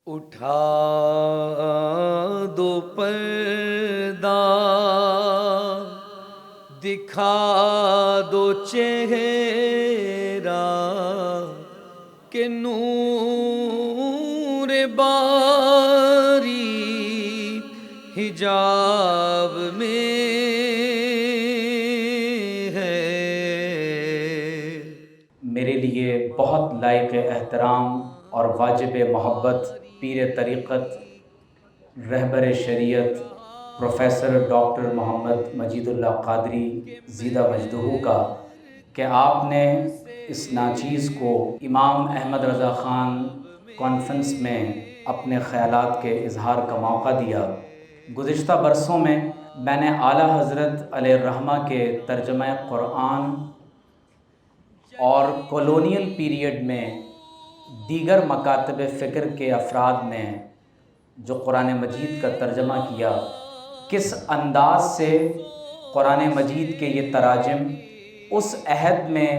اٹھا دو پردہ، دکھا دو چہرہ، کہ نور باری حجاب میں ہے۔ میرے لیے بہت لائق احترام اور واجب محبت پیر طریقت، رہبر شریعت پروفیسر ڈاکٹر محمد مجید اللہ قادری زیدہ مجدہ کا کہ آپ نے اس ناچیز کو امام احمد رضا خان کانفرنس میں اپنے خیالات کے اظہار کا موقع دیا۔ گزشتہ برسوں میں نے اعلیٰ حضرت علیہ الرحمہ کے ترجمہ قرآن اور کولونیل پیریڈ میں دیگر مکاتب فکر کے افراد نے جو قرآن مجید کا ترجمہ کیا، کس انداز سے قرآن مجید کے یہ تراجم اس عہد میں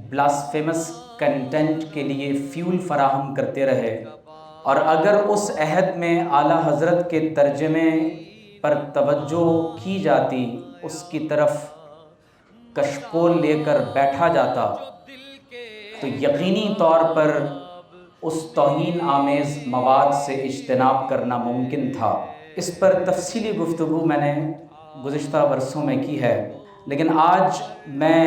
بلاسفیمس کنٹینٹ کے لیے فیول فراہم کرتے رہے، اور اگر اس عہد میں اعلیٰ حضرت کے ترجمے پر توجہ کی جاتی، اس کی طرف کشکول لے کر بیٹھا جاتا، تو یقینی طور پر اس توہین آمیز مواد سے اجتناب کرنا ممکن تھا۔ اس پر تفصیلی گفتگو میں نے گزشتہ برسوں میں کی ہے، لیکن آج میں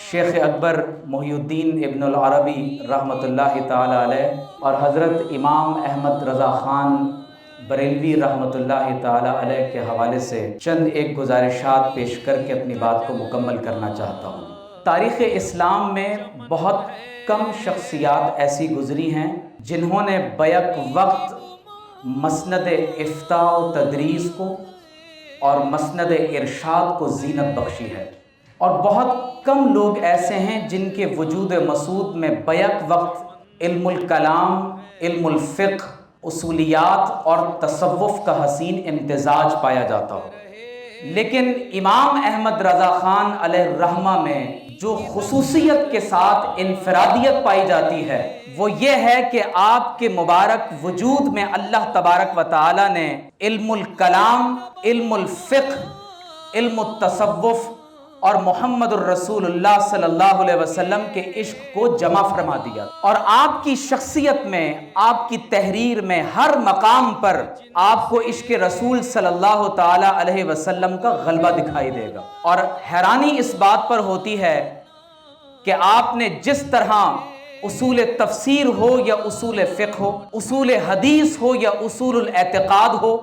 شیخ اکبر محی الدین ابن العربی رحمۃ اللہ تعالی علیہ اور حضرت امام احمد رضا خان بریلوی رحمۃ اللہ تعالی علیہ کے حوالے سے چند ایک گزارشات پیش کر کے اپنی بات کو مکمل کرنا چاہتا ہوں۔ تاریخ اسلام میں بہت کم شخصیات ایسی گزری ہیں جنہوں نے بیک وقت مسند افتاء و تدریس کو اور مسند ارشاد کو زینت بخشی ہے، اور بہت کم لوگ ایسے ہیں جن کے وجود مسعود میں بیک وقت علم الکلام، علم الفقہ، اصولیات اور تصوف کا حسین امتزاج پایا جاتا ہو۔ لیکن امام احمد رضا خان علیہ الرحمہ میں جو خصوصیت کے ساتھ انفرادیت پائی جاتی ہے وہ یہ ہے کہ آپ کے مبارک وجود میں اللہ تبارک و تعالی نے علم الکلام، علم الفقہ، علم التصوف اور محمد الرسول اللہ صلی اللہ علیہ وسلم کے عشق کو جمع فرما دیا، اور آپ کی شخصیت میں، آپ کی تحریر میں ہر مقام پر آپ کو عشق رسول صلی اللہ تعالی علیہ وسلم کا غلبہ دکھائی دے گا۔ اور حیرانی اس بات پر ہوتی ہے کہ آپ نے جس طرح اصول تفسیر ہو یا اصول فقہ ہو، اصول حدیث ہو یا اصول الاعتقاد ہو،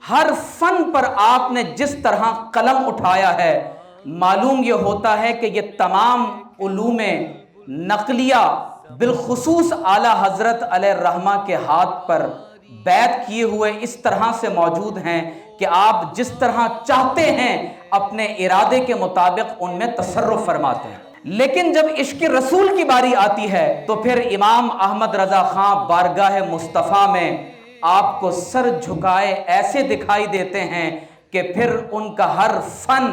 ہر فن پر آپ نے جس طرح قلم اٹھایا ہے، معلوم یہ ہوتا ہے کہ یہ تمام علوم نقلیہ بالخصوص اعلیٰ حضرت علیہ الرحمہ کے ہاتھ پر بیعت کیے ہوئے اس طرح سے موجود ہیں کہ آپ جس طرح چاہتے ہیں اپنے ارادے کے مطابق ان میں تصرف فرماتے ہیں۔ لیکن جب عشق رسول کی باری آتی ہے تو پھر امام احمد رضا خان بارگاہ مصطفیٰ میں آپ کو سر جھکائے ایسے دکھائی دیتے ہیں کہ پھر ان کا ہر فن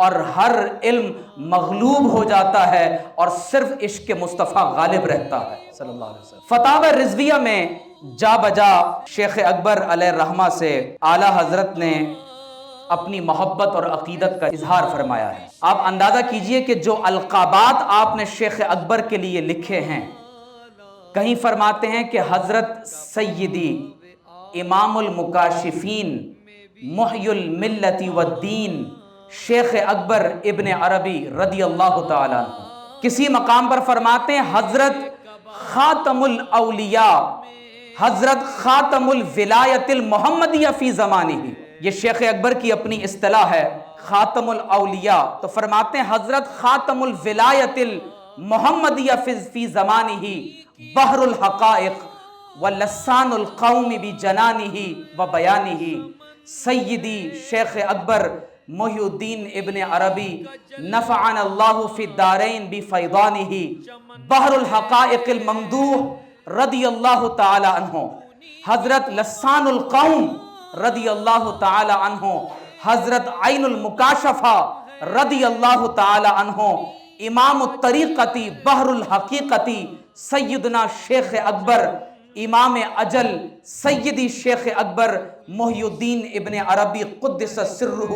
اور ہر علم مغلوب ہو جاتا ہے اور صرف عشق مصطفیٰ غالب رہتا ہے صلی اللہ علیہ وسلم۔ فتاوی رضویہ میں جا بجا شیخ اکبر علیہ الرحمہ سے اعلیٰ حضرت نے اپنی محبت اور عقیدت کا اظہار فرمایا ہے۔ آپ اندازہ کیجئے کہ جو القابات آپ نے شیخ اکبر کے لیے لکھے ہیں، کہیں فرماتے ہیں کہ حضرت سیدی امام المکاشفین محی الملت والدین شیخ اکبر ابن عربی رضی اللہ تعالیٰ عنہ، کسی مقام پر فرماتے ہیں حضرت خاتم الاولیاء، حضرت خاتم الولایت المحمدیہ فی زمانہ، یہ شیخ اکبر کی اپنی اصطلاح ہے خاتم الاولیاء، تو فرماتے ہیں حضرت خاتم الولایت المحمدیہ فی زمانہ بحر الحقائق ولسان القوم بجنانہ وبیانہ، سیدی شیخ اکبر محی الدین ابن عربی نفعنا اللہ فی الدارین بفیضانہ بحر الحقائق الممدوح رضی اللہ تعالی عنہ، حضرت لسان القوم رضی اللہ تعالی عنہ، حضرت عین المکاشفہ رضی اللہ تعالی عنہ، امام الطریقتی بحر الحقیقتی سیدنا شیخ اکبر امام اجل سیدی شیخ اکبر محی الدین ابن عربی قدس سرہ،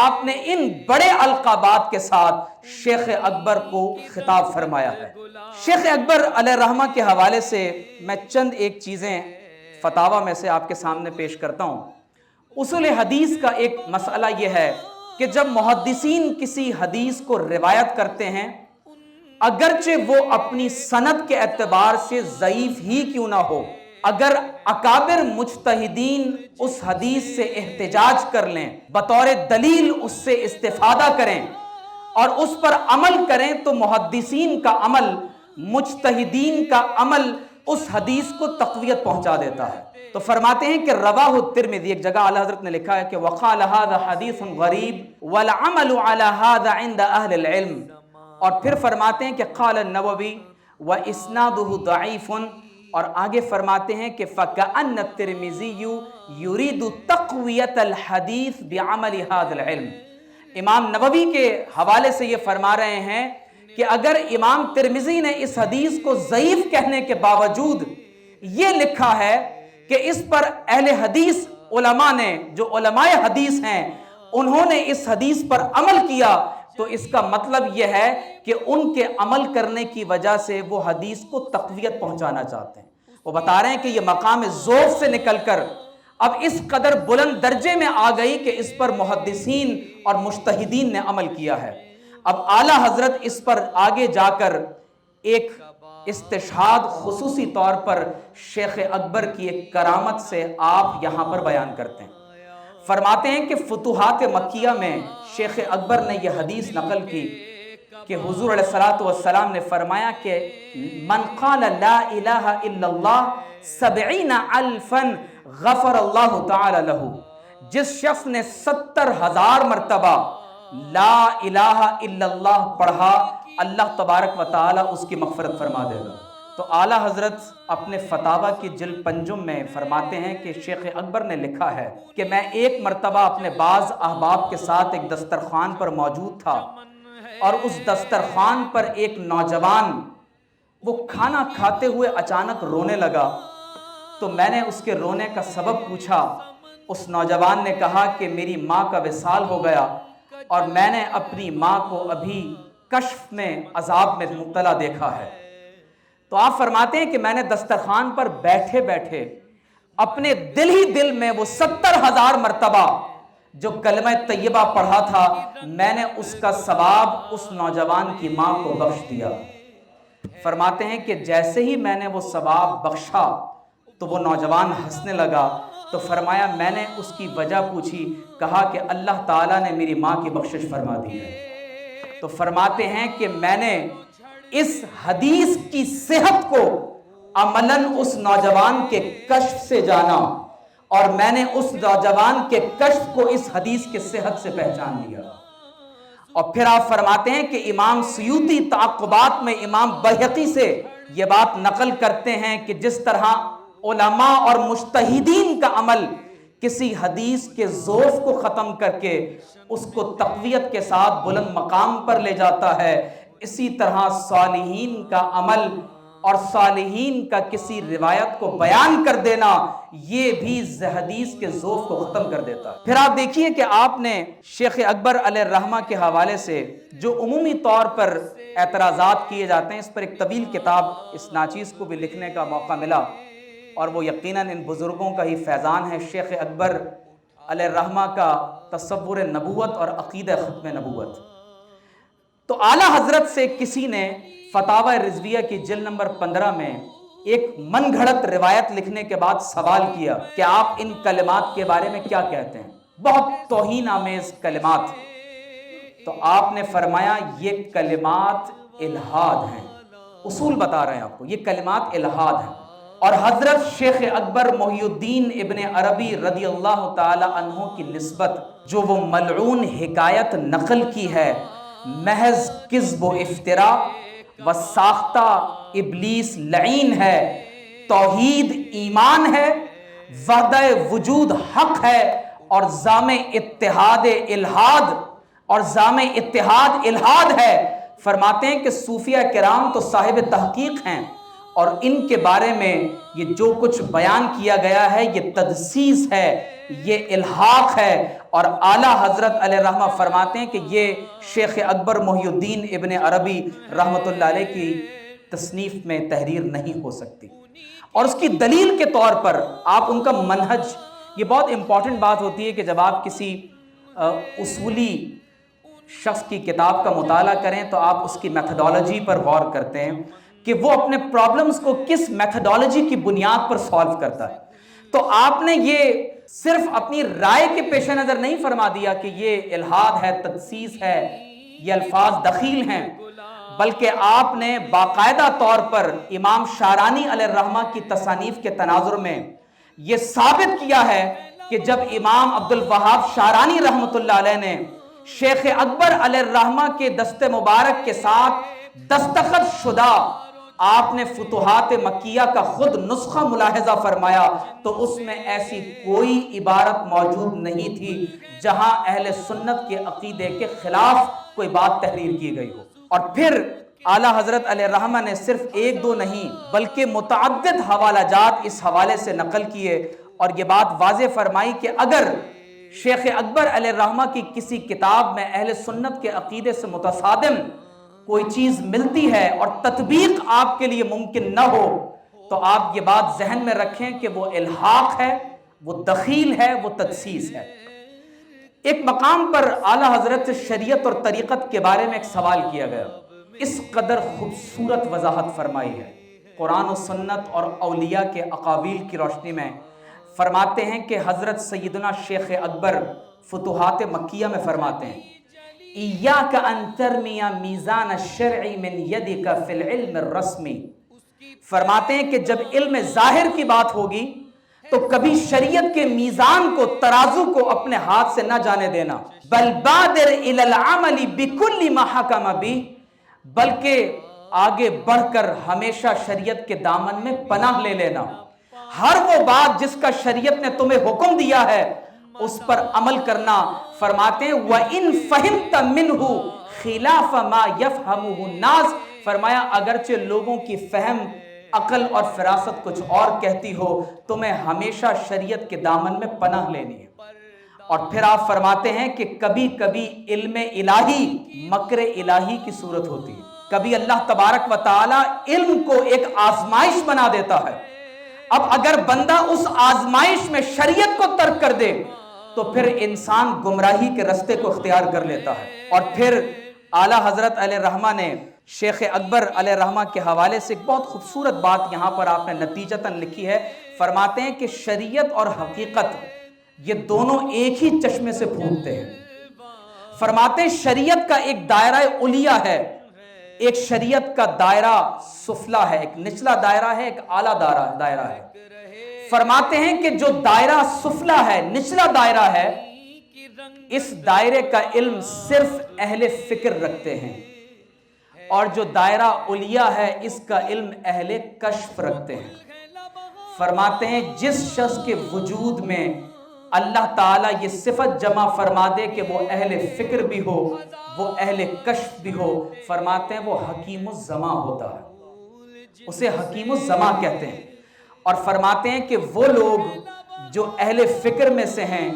آپ نے ان بڑے القابات کے ساتھ شیخ اکبر کو خطاب فرمایا ہے۔ شیخ اکبر علیہ الرحمہ کے حوالے سے میں چند ایک چیزیں فتاوی میں سے آپ کے سامنے پیش کرتا ہوں۔ اصول حدیث کا ایک مسئلہ یہ ہے کہ جب محدثین کسی حدیث کو روایت کرتے ہیں، اگرچہ وہ اپنی سند کے اعتبار سے ضعیف ہی کیوں نہ ہو، اگر اکابر مجتہدین اس حدیث سے احتجاج کر لیں، بطور دلیل اس سے استفادہ کریں اور اس پر عمل کریں، تو محدثین کا عمل، مجتہدین کا عمل اس حدیث کو تقویت پہنچا دیتا ہے۔ تو فرماتے ہیں کہ رواہ الترمذی، ایک جگہ اعلیٰ حضرت نے لکھا ہے کہ وقال هذا حدیث غریب والعمل على هذا عند اہل العلم، اور پھر فرماتے ہیں کہ قال النووی واسناده ضعیف، اور آگے فرماتے ہیں کہ فكأن الترمذی يريد تقویت الحدیث بعمل هذا العلم۔ امام نووی کے حوالے سے یہ فرما رہے ہیں کہ اگر امام ترمذی نے اس حدیث کو ضعیف کہنے کے باوجود یہ لکھا ہے کہ اس پر اہل حدیث علماء نے، جو علماء حدیث ہیں، انہوں نے اس حدیث پر عمل کیا، تو اس کا مطلب یہ ہے کہ ان کے عمل کرنے کی وجہ سے وہ حدیث کو تقویت پہنچانا چاہتے ہیں۔ وہ بتا رہے ہیں کہ یہ مقام ذوق سے نکل کر اب اس قدر بلند درجے میں آ گئی کہ اس پر محدثین اور مجتہدین نے عمل کیا ہے۔ اب اعلیٰ حضرت اس پر آگے جا کر ایک استشہاد خصوصی طور پر شیخ اکبر کی ایک کرامت سے آپ یہاں پر بیان کرتے ہیں۔ فرماتے ہیں کہ فتوحات مکیہ میں شیخ اکبر نے یہ حدیث نقل کی کہ حضور علیہ الصلوۃ والسلام نے فرمایا کہ من قال لا الہ الا اللہ 70,000 غفر اللہ تعالی لہ، جس شخص نے 70,000 مرتبہ لا الہ الا اللہ پڑھا، اللہ تبارک و تعالی اس کی مغفرت فرما دے گا۔ تو اعلیٰ حضرت اپنے فتاوی کی جلد پنجم میں فرماتے ہیں کہ شیخ اکبر نے لکھا ہے کہ میں ایک مرتبہ اپنے بعض احباب کے ساتھ ایک دسترخوان پر موجود تھا، اور اس دسترخوان پر ایک نوجوان وہ کھانا کھاتے ہوئے اچانک رونے لگا، تو میں نے اس کے رونے کا سبب پوچھا۔ اس نوجوان نے کہا کہ میری ماں کا وصال ہو گیا اور میں نے اپنی ماں کو ابھی کشف میں عذاب میں مبتلا دیکھا ہے۔ تو آپ فرماتے ہیں کہ میں نے دسترخوان پر بیٹھے بیٹھے اپنے دل ہی دل میں وہ 70,000 مرتبہ جو کلمہ طیبہ پڑھا تھا، میں نے اس کا ثواب اس نوجوان کی ماں کو بخش دیا۔ فرماتے ہیں کہ جیسے ہی میں نے وہ ثواب بخشا تو وہ نوجوان ہنسنے لگا، تو فرمایا میں نے اس کی وجہ پوچھی، کہا کہ اللہ تعالیٰ نے میری ماں کی بخشش فرما دی ہے۔ تو فرماتے ہیں کہ میں نے اس حدیث کی صحت کو عملاً اس نوجوان کے کشف سے جانا، اور میں نے اس نوجوان کے کشف کو اس حدیث کے صحت سے پہچان لیا۔ اور پھر آپ فرماتے ہیں کہ امام سیوطی تعقبات میں امام بیہقی سے یہ بات نقل کرتے ہیں کہ جس طرح علماء اور مجتہدین کا عمل کسی حدیث کے ضعف کو ختم کر کے اس کو تقویت کے ساتھ بلند مقام پر لے جاتا ہے، اسی طرح صالحین کا عمل اور صالحین کا کسی روایت کو بیان کر دینا یہ بھی حدیث کے ضعف کو ختم کر دیتا ہے۔ پھر آپ دیکھیے کہ آپ نے شیخ اکبر علیہ الرحمہ کے حوالے سے جو عمومی طور پر اعتراضات کیے جاتے ہیں، اس پر ایک طویل کتاب اس ناچیز کو بھی لکھنے کا موقع ملا، اور وہ یقیناً ان بزرگوں کا ہی فیضان ہے، شیخ اکبر علیہ الرحمہ کا تصور نبوت اور عقیدہ ختم نبوت۔ تو اعلیٰ حضرت سے کسی نے فتاوی رضویہ کی جلد نمبر 15 میں ایک من گھڑت روایت لکھنے کے بعد سوال کیا کہ آپ ان کلمات کے بارے میں کیا کہتے ہیں، بہت توہین آمیز کلمات۔ تو آپ نے فرمایا یہ کلمات الہاد ہیں، اصول بتا رہے ہیں آپ کو، یہ کلمات الہاد ہیں، اور حضرت شیخ اکبر محی الدین ابن عربی رضی اللہ تعالی عنہ کی نسبت جو وہ ملعون حکایت نقل کی ہے، محض کذب و افتراء و ساختہ ابلیس لعین ہے، توحید ایمان ہے، وحدہ وجود حق ہے، اور زام اتحاد الہاد ہے۔ فرماتے ہیں کہ صوفیہ کرام تو صاحب تحقیق ہیں، اور ان کے بارے میں یہ جو کچھ بیان کیا گیا ہے یہ تدسیس ہے، یہ الحاق ہے، اور اعلیٰ حضرت علیہ رحمہ فرماتے ہیں کہ یہ شیخ اکبر محی الدین ابن عربی رحمۃ اللہ علیہ کی تصنیف میں تحریر نہیں ہو سکتی۔ اور اس کی دلیل کے طور پر آپ ان کا منہج، یہ بہت امپورٹنٹ بات ہوتی ہے کہ جب آپ کسی اصولی شخص کی کتاب کا مطالعہ کریں تو آپ اس کی میتھڈالوجی پر غور کرتے ہیں کہ وہ اپنے پرابلمز کو کس میتھڈالوجی کی بنیاد پر سالو کرتا ہے۔ تو آپ نے یہ صرف اپنی رائے کے پیش نظر نہیں فرما دیا کہ یہ الحاد ہے، تدسیس ہے، یہ الفاظ دخیل ہیں، بلکہ آپ نے باقاعدہ طور پر امام شارانی علیہ الرحمہ کی تصانیف کے تناظر میں یہ ثابت کیا ہے کہ جب امام عبد الوہاب شارانی رحمۃ اللہ علیہ نے شیخ اکبر علیہ الرحمہ کے دست مبارک کے ساتھ دستخط شدہ آپ نے فتوحات مکیہ کا خود نسخہ ملاحظہ فرمایا تو اس میں ایسی کوئی عبارت موجود نہیں تھی جہاں اہل سنت کے عقیدے کے خلاف کوئی بات تحریر کی گئی ہو۔ اور پھر اعلیٰ حضرت علیہ رحمہ نے صرف ایک دو نہیں بلکہ متعدد حوالہ جات اس حوالے سے نقل کیے اور یہ بات واضح فرمائی کہ اگر شیخ اکبر علیہ الرحمہ کی کسی کتاب میں اہل سنت کے عقیدے سے متصادم کوئی چیز ملتی ہے اور تطبیق آپ کے لیے ممکن نہ ہو تو آپ یہ بات ذہن میں رکھیں کہ وہ الحاق ہے، وہ دخیل ہے، وہ تدسیس ہے۔ ایک مقام پر اعلیٰ حضرت شریعت اور طریقت کے بارے میں ایک سوال کیا گیا، اس قدر خوبصورت وضاحت فرمائی ہے قرآن و سنت اور اولیاء کے اقاویل کی روشنی میں۔ فرماتے ہیں کہ حضرت سیدنا شیخ اکبر فتوحات مکیہ میں فرماتے ہیں ایاک ان ترمی میزان الشرع من یدک فی العلم الرسمی، فرماتے ہیں کہ جب علم ظاہر کی بات ہوگی تو کبھی شریعت کے میزان کو، ترازو کو اپنے ہاتھ سے نہ جانے دینا، بل بادر الی العمل بکل ما حکم بہ، بلکہ آگے بڑھ کر ہمیشہ شریعت کے دامن میں پناہ لے لینا، ہر وہ بات جس کا شریعت نے تمہیں حکم دیا ہے اس پر عمل کرنا۔ فرماتے ہیں وَإِن فَهِمْتَ مِنْهُ خِلَافَ مَا يَفْهَمُهُ النَّاسِ، فرمایا اگرچہ لوگوں کی فہم، عقل اور فراست کچھ اور کہتی ہو، تمہیں ہمیشہ شریعت کے دامن میں پناہ لینی ہے۔ اور پھر آپ فرماتے ہیں کہ کبھی کبھی علم الہی مکر الہی کی صورت ہوتی ہے، کبھی اللہ تبارک و تعالی علم کو ایک آزمائش بنا دیتا ہے۔ اب اگر بندہ اس آزمائش میں شریعت کو ترک کر دے تو پھر انسان گمراہی کے رستے کو اختیار کر لیتا ہے۔ اور پھر اعلیٰ حضرت علیہ رحمہ نے شیخ اکبر علیہ رحمہ کے حوالے سے ایک بہت خوبصورت بات یہاں پر آپ نے نتیجتاً لکھی ہے۔ فرماتے ہیں کہ شریعت اور حقیقت یہ دونوں ایک ہی چشمے سے پھوٹتے ہیں۔ فرماتے ہیں شریعت کا ایک دائرہ علیہ ہے، ایک شریعت کا دائرہ سفلا ہے، ایک نچلا دائرہ ہے، ایک اعلیٰ دائرہ ہے۔ فرماتے ہیں کہ جو دائرہ سفلا ہے، نچلا دائرہ ہے، اس دائرے کا علم صرف اہل فکر رکھتے ہیں، اور جو دائرہ علیہ ہے اس کا علم اہل کشف رکھتے ہیں۔ فرماتے ہیں جس شخص کے وجود میں اللہ تعالیٰ یہ صفت جمع فرما دے کہ وہ اہل فکر بھی ہو، وہ اہل کشف بھی ہو، فرماتے ہیں وہ حکیم الزماں ہوتا ہے، اسے حکیم الزماں کہتے ہیں۔ اور فرماتے ہیں کہ وہ لوگ جو اہل فکر میں سے ہیں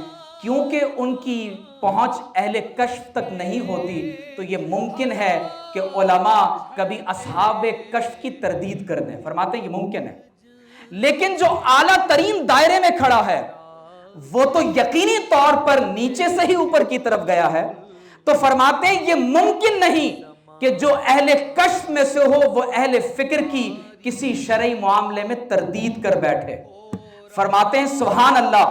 کیونکہ ان کی پہنچ اہل کشف تک نہیں ہوتی تو یہ ممکن ہے کہ علماء کبھی اصحاب کشف کی تردید کر دیں۔ فرماتے ہیں یہ ممکن ہے، لیکن جو اعلیٰ ترین دائرے میں کھڑا ہے وہ تو یقینی طور پر نیچے سے ہی اوپر کی طرف گیا ہے۔ تو فرماتے ہیں یہ ممکن نہیں کہ جو اہل کشف میں سے ہو وہ اہل فکر کی کسی شرعی معاملے میں تردید کر بیٹھے۔ فرماتے ہیں سبحان اللہ،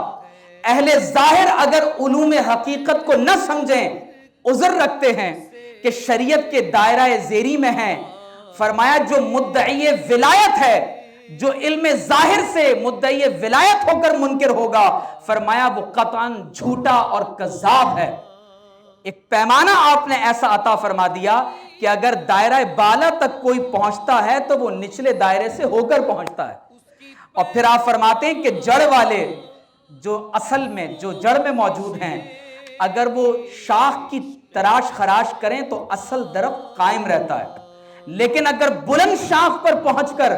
اہل ظاہر اگر علوم حقیقت کو نہ سمجھیں، عذر رکھتے ہیں کہ شریعت کے دائرہ زیری میں ہیں۔ فرمایا جو مدعی ولایت ہے، جو علم ظاہر سے مدعی ولایت ہو کر منکر ہوگا، فرمایا وہ قطعاً جھوٹا اور کذاب ہے۔ ایک پیمانہ آپ نے ایسا عطا فرما دیا کہ اگر دائرہ بالا تک کوئی پہنچتا ہے تو وہ نچلے دائرے سے ہو کر پہنچتا ہے۔ اور پھر آپ فرماتے ہیں کہ جڑ والے جو اصل میں جو جڑ میں موجود ہیں اگر وہ شاخ کی تراش خراش کریں تو اصل درخت قائم رہتا ہے، لیکن اگر بلند شاخ پر پہنچ کر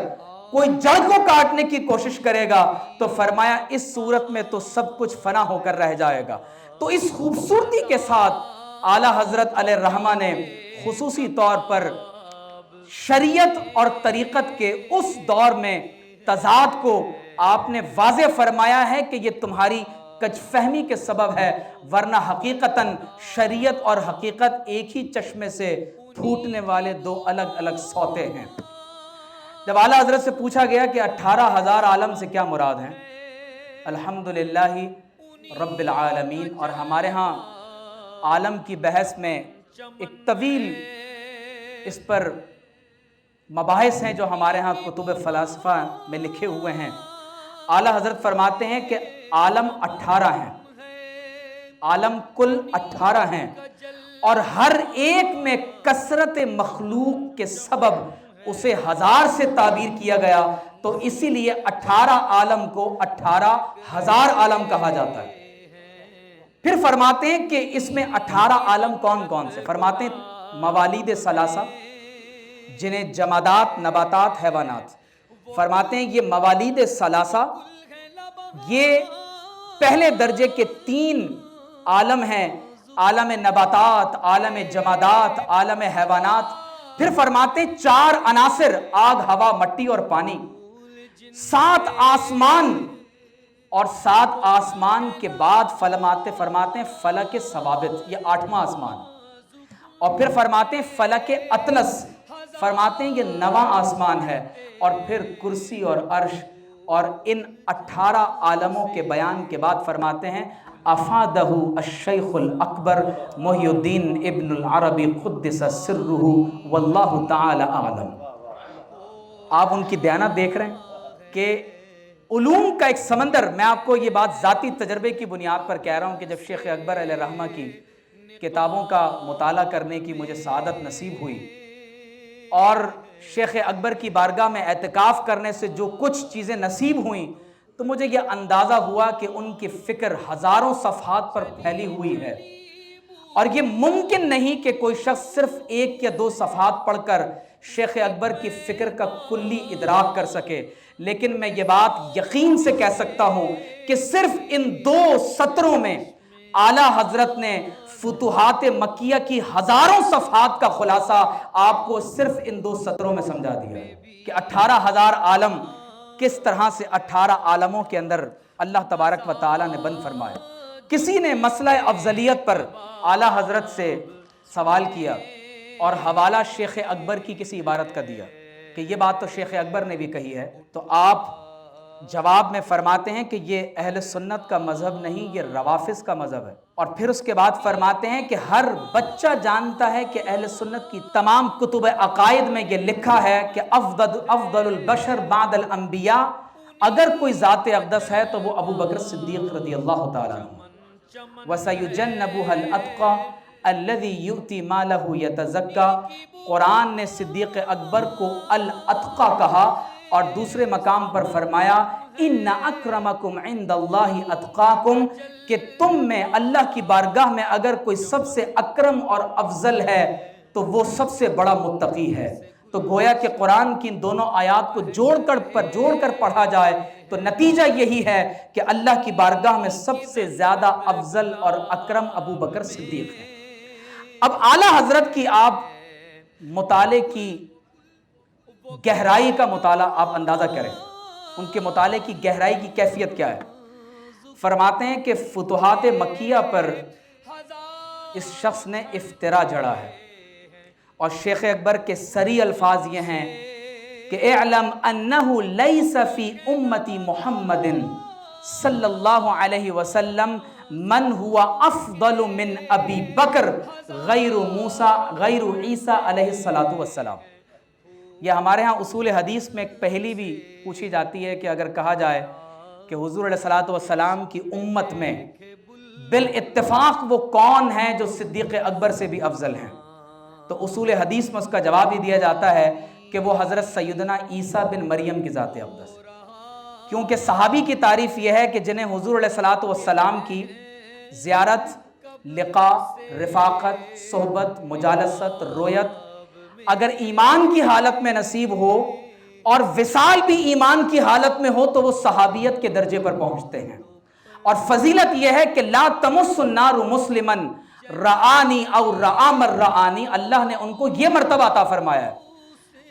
کوئی جڑ کو کاٹنے کی کوشش کرے گا تو فرمایا اس صورت میں تو سب کچھ فنا ہو کر رہ جائے گا۔ تو اس خوبصورتی کے ساتھ اعلیٰ حضرت علیہ الرحمہ نے خصوصی طور پر شریعت اور طریقت کے اس دور میں تضاد کو آپ نے واضح فرمایا ہے کہ یہ تمہاری کج فہمی کے سبب ہے، ورنہ حقیقتاً شریعت اور حقیقت ایک ہی چشمے سے پھوٹنے والے دو الگ الگ سوتے ہیں۔ جب اعلیٰ حضرت سے پوچھا گیا کہ 18,000 عالم سے کیا مراد ہیں، الحمدللہ رب العالمین، اور ہمارے ہاں عالم کی بحث میں ایک طویل اس پر مباحث ہیں جو ہمارے ہاں کتب فلاسفہ میں لکھے ہوئے ہیں۔ اعلیٰ حضرت فرماتے ہیں کہ عالم 18 ہیں، عالم کل 18 ہیں، اور ہر ایک میں کثرت مخلوق کے سبب اسے 1000 سے تعبیر کیا گیا، تو اسی لیے 18 عالم کو 18,000 عالم کہا جاتا ہے۔ پھر فرماتے ہیں کہ اس میں 18 عالم کون کون سے؟ فرماتے ہیں موالید ثلاثہ، جنہیں جمادات، نباتات، حیوانات۔ فرماتے ہیں یہ موالید ثلاثہ یہ پہلے درجے کے 3 عالم ہیں، عالم نباتات، عالم جمادات، عالم حیوانات۔ پھر فرماتے ہیں 4 عناصر، آگ، ہوا، مٹی اور پانی، 7 آسمان، اور 7 آسمان کے بعد فرماتے ہیں فلک ثوابت، یہ 8واں آسمان، اور پھر فرماتے ہیں فلک اطلس، فرماتے ہیں یہ 9واں آسمان ہے، اور پھر کرسی اور عرش، اور ان 18 عالموں کے بیان کے بعد فرماتے ہیں افادہ الشیخ الاکبر محی الدین ابن العربی قدس سرہ واللہ تعالی اعلم۔ آپ ان کی دیانت دیکھ رہے ہیں کہ علوم کا ایک سمندر۔ میں آپ کو یہ بات ذاتی تجربے کی بنیاد پر کہہ رہا ہوں کہ جب شیخ اکبر علیہ الرحمہ کی کتابوں کا مطالعہ کرنے کی مجھے سعادت نصیب ہوئی، اور شیخ اکبر کی بارگاہ میں اعتکاف کرنے سے جو کچھ چیزیں نصیب ہوئیں، تو مجھے یہ اندازہ ہوا کہ ان کی فکر ہزاروں صفحات پر پھیلی ہوئی ہے، اور یہ ممکن نہیں کہ کوئی شخص صرف 1 یا 2 صفحات پڑھ کر شیخ اکبر کی فکر کا کلی ادراک کر سکے۔ لیکن میں یہ بات یقین سے کہہ سکتا ہوں کہ صرف ان 2 سطروں میں اعلیٰ حضرت نے فتوحات مکیہ کی ہزاروں صفحات کا خلاصہ آپ کو صرف ان 2 سطروں میں سمجھا دیا کہ 18,000 عالم کس طرح سے 18 عالموں کے اندر اللہ تبارک و تعالی نے بند فرمایا۔ کسی نے مسئلہ افضلیت پر اعلیٰ حضرت سے سوال کیا اور حوالہ شیخ اکبر کی کسی عبارت کا دیا کہ یہ بات تو شیخ اکبر نے بھی کہی ہے، تو آپ جواب میں فرماتے ہیں کہ یہ اہل سنت کا مذہب نہیں، یہ روافض کا مذہب ہے۔ اور پھر اس کے بعد فرماتے ہیں کہ ہر بچہ جانتا ہے کہ اہل سنت کی تمام کتب عقائد میں یہ لکھا ہے کہ افضل البشر بعد الانبیاء، اگر کوئی ذات اقدس ہے تو وہ ابو بکر صدیق رضی اللہ تعالیٰ عنہ، وَسَيُجَنَّبُهَا الْأَتْقَى الَّذِي يُؤْتِي مَالَهُ يَتَزَكَّى۔ قرآن نے صدیق اکبر کو الاتقا کہا، اور دوسرے مقام پر فرمایا ان اکرمکم عند اللہ اتقاکم، کہ تم میں اللہ کی بارگاہ میں اگر کوئی سب سے اکرم اور افضل ہے تو وہ سب سے بڑا متقی ہے۔ تو گویا کہ قرآن کی ان دونوں آیات کو جوڑ کر پڑھا جائے تو نتیجہ یہی ہے کہ اللہ کی بارگاہ میں سب سے زیادہ افضل اور اکرم ابو بکر صدیق ہے۔ اب اعلیٰ حضرت کی آپ مطالعے کی گہرائی کا مطالعہ آپ اندازہ کریں، ان کے مطالعے کی گہرائی کی کیفیت کیا ہے۔ فرماتے ہیں کہ فتوحات مکیہ پر اس شخص نے افترا جڑا ہے، اور شیخ اکبر کے صریح الفاظ یہ ہیں کہ اعلم انہ لیس فی امتی محمد صلی اللہ علیہ وسلم من ہوا افضل من ابی بکر غیر عیسیٰ علیہ السلام۔ یہ ہمارے ہاں اصول حدیث میں ایک پہلی بھی پوچھی جاتی ہے کہ اگر کہا جائے کہ حضور علیہ السلام کی امت میں بالاتفاق وہ کون ہیں جو صدیق اکبر سے بھی افضل ہیں، تو اصول حدیث میں اس کا جواب ہی دیا جاتا ہے کہ وہ حضرت سیدنا عیسیٰ بن مریم کی ذات اقدس، کیونکہ صحابی کی تعریف یہ ہے کہ جنہیں حضور علیہ السلام کی زیارت، لقاء، رفاقت، صحبت، مجالست، رویت اگر ایمان کی حالت میں نصیب ہو اور وصال بھی ایمان کی حالت میں ہو تو وہ صحابیت کے درجے پر پہنچتے ہیں۔ اور فضیلت یہ ہے کہ لا تمس النار مسلما رآنی او رآ من رآنی، اللہ نے ان کو یہ مرتبہ عطا فرمایا ہے۔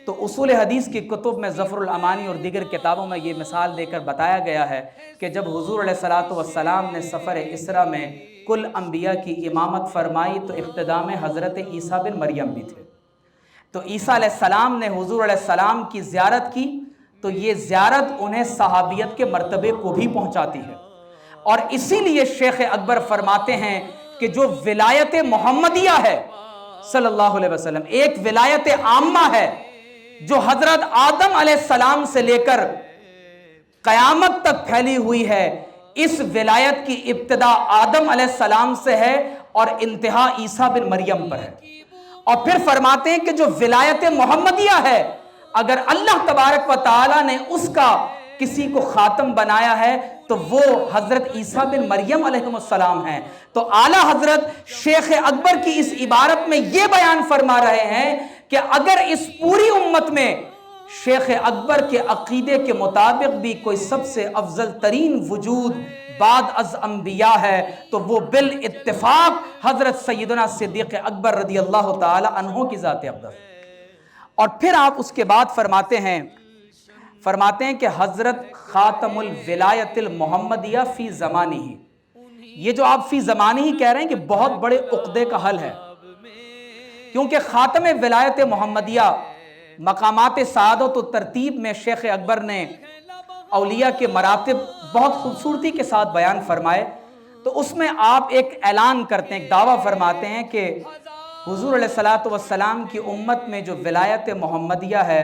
تو اصول حدیث کی کتب میں ظفر الامانی اور دیگر کتابوں میں یہ مثال دے کر بتایا گیا ہے کہ جب حضور علیہ الصلوۃ والسلام نے سفر اسرا میں کل انبیاء کی امامت فرمائی تو اقتداء میں حضرت عیسیٰ بن مریم بھی تھے۔ تو عیسیٰ علیہ السلام نے حضور علیہ السلام کی زیارت کی تو یہ زیارت انہیں صحابیت کے مرتبے کو بھی پہنچاتی ہے۔ اور اسی لیے شیخ اکبر فرماتے ہیں کہ جو ولایت محمدیہ ہے صلی اللہ علیہ وسلم، ایک ولایت عامہ ہے جو حضرت آدم علیہ السلام سے لے کر قیامت تک پھیلی ہوئی ہے، اس ولایت کی ابتدا آدم علیہ السلام سے ہے اور انتہا عیسیٰ بن مریم پر ہے۔ اور پھر فرماتے ہیں کہ جو ولایت محمدیہ ہے، اگر اللہ تبارک و تعالی نے اس کا کسی کو خاتم بنایا ہے تو وہ حضرت عیسیٰ بن مریم علیہ السلام ہیں۔ تو اعلیٰ حضرت شیخ اکبر کی اس عبارت میں یہ بیان فرما رہے ہیں کہ اگر اس پوری امت میں شیخ اکبر کے عقیدے کے مطابق بھی کوئی سب سے افضل ترین وجود بعد از انبیاء ہے تو وہ بالاتفاق حضرت سیدنا صدیق اکبر رضی اللہ تعالی عنہ کی ذات اقدس۔ اور پھر آپ اس کے بعد فرماتے ہیں کہ حضرت خاتم الولایت المحمدیہ فی زمانہ ہی، یہ جو آپ فی زمانہ ہی کہہ رہے ہیں کہ بہت بڑے عقدے کا حل ہے، کیونکہ خاتم ولایت محمدیہ مقامات سعادت و ترتیب میں شیخ اکبر نے اولیاء کے مراتب بہت خوبصورتی کے ساتھ بیان فرمائے۔ تو اس میں آپ ایک اعلان کرتے ہیں، ایک دعویٰ فرماتے ہیں کہ حضور علیہ الصلوۃ والسلام کی امت میں جو ولایت محمدیہ ہے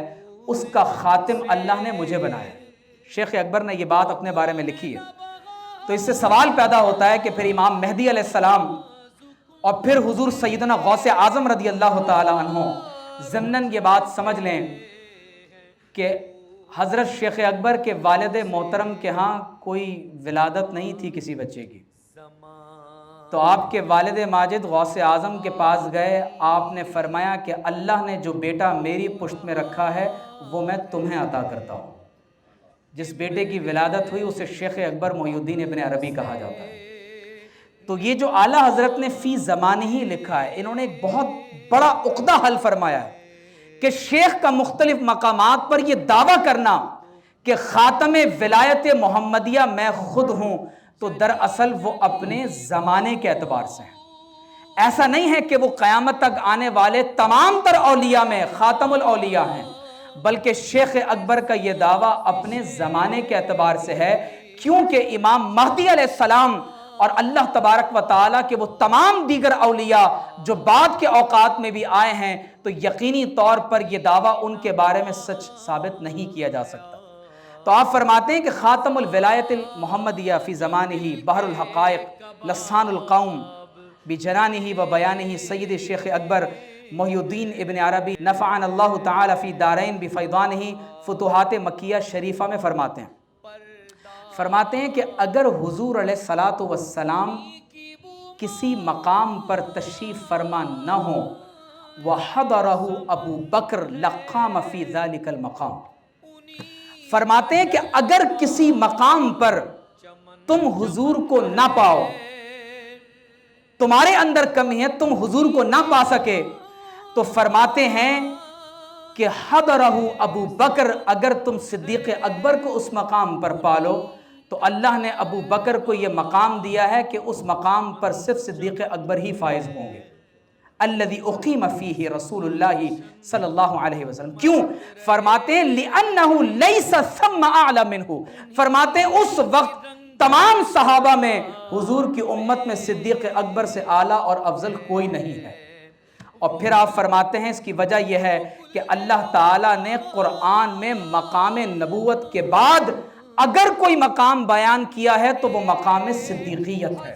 اس کا خاتم اللہ نے مجھے بنایا۔ شیخ اکبر نے یہ بات اپنے بارے میں لکھی ہے۔ تو اس سے سوال پیدا ہوتا ہے کہ پھر امام مہدی علیہ السلام اور پھر حضور سیدنا غوث اعظم رضی اللہ تعالی عنہ، ضمناً یہ بات سمجھ لیں کہ حضرت شیخ اکبر کے والد محترم کے ہاں کوئی ولادت نہیں تھی کسی بچے کی، تو آپ کے والد ماجد غوث اعظم کے پاس گئے، آپ نے فرمایا کہ اللہ نے جو بیٹا میری پشت میں رکھا ہے وہ میں تمہیں عطا کرتا ہوں۔ جس بیٹے کی ولادت ہوئی اسے شیخ اکبر محی الدین ابن عربی کہا جاتا ہے۔ تو یہ جو اعلیٰ حضرت نے فی زمانہ ہی لکھا ہے، انہوں نے ایک بہت بڑا عقدہ حل فرمایا ہے کہ شیخ کا مختلف مقامات پر یہ دعویٰ کرنا کہ خاتم ولایت محمدیہ میں خود ہوں، تو دراصل وہ اپنے زمانے کے اعتبار سے ہیں۔ ایسا نہیں ہے کہ وہ قیامت تک آنے والے تمام تر اولیاء میں خاتم الاولیاء ہیں، بلکہ شیخ اکبر کا یہ دعویٰ اپنے زمانے کے اعتبار سے ہے، کیونکہ امام مہدی علیہ السلام اور اللہ تبارک و تعالیٰ کے وہ تمام دیگر اولیاء جو بعد کے اوقات میں بھی آئے ہیں، تو یقینی طور پر یہ دعویٰ ان کے بارے میں سچ ثابت نہیں کیا جا سکتا۔ تو آپ فرماتے ہیں کہ خاتم الولایت المحمدیہ فی زمانہ بحر الحقائق لسان القوم بجنانہ و بیانہ سید شیخ اکبر محی الدین ابن عربی نفعنا اللہ تعالی فی دارین بفیضانہ فتوحات مکیہ شریفہ میں فرماتے ہیں کہ اگر حضور علیہ الصلوۃ والسلام کسی مقام پر تشریف فرما نہ ہو وحضرہ ابو بکر لقام فی ذلک المقام، فرماتے ہیں کہ اگر کسی مقام پر تم حضور کو نہ پاؤ، تمہارے اندر کمی ہے، تم حضور کو نہ پا سکے، تو فرماتے ہیں کہ حضرہ ابو بکر، اگر تم صدیق اکبر کو اس مقام پر پالو تو اللہ نے ابو بکر کو یہ مقام دیا ہے کہ اس مقام پر صرف صدیق اکبر ہی فائز ہوں گے۔ الذی اقیم فیہ رسول اللہ صلی اللہ علیہ وسلم، کیوں؟ فرماتے ہیں لأنہ لیس ثم اعلی منہ، فرماتے ہیں اس وقت تمام صحابہ میں حضور کی امت میں صدیق اکبر سے اعلیٰ اور افضل کوئی نہیں ہے۔ اور پھر آپ فرماتے ہیں اس کی وجہ یہ ہے کہ اللہ تعالیٰ نے قرآن میں مقام نبوت کے بعد اگر کوئی مقام بیان کیا ہے تو وہ مقام صدیقیت ہے،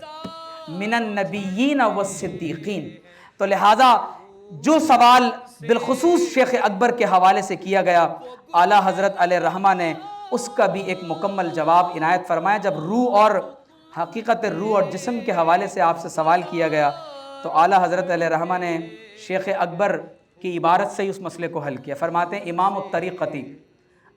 من النبیین والصدیقین۔ تو لہٰذا جو سوال بالخصوص شیخ اکبر کے حوالے سے کیا گیا، اعلیٰ حضرت علیہ الرحمہ نے اس کا بھی ایک مکمل جواب عنایت فرمایا۔ جب روح اور حقیقت روح اور جسم کے حوالے سے آپ سے سوال کیا گیا تو اعلیٰ حضرت علیہ الرحمہ نے شیخ اکبر کی عبارت سے ہی اس مسئلے کو حل کیا۔ فرماتے ہیں امام الطریقتی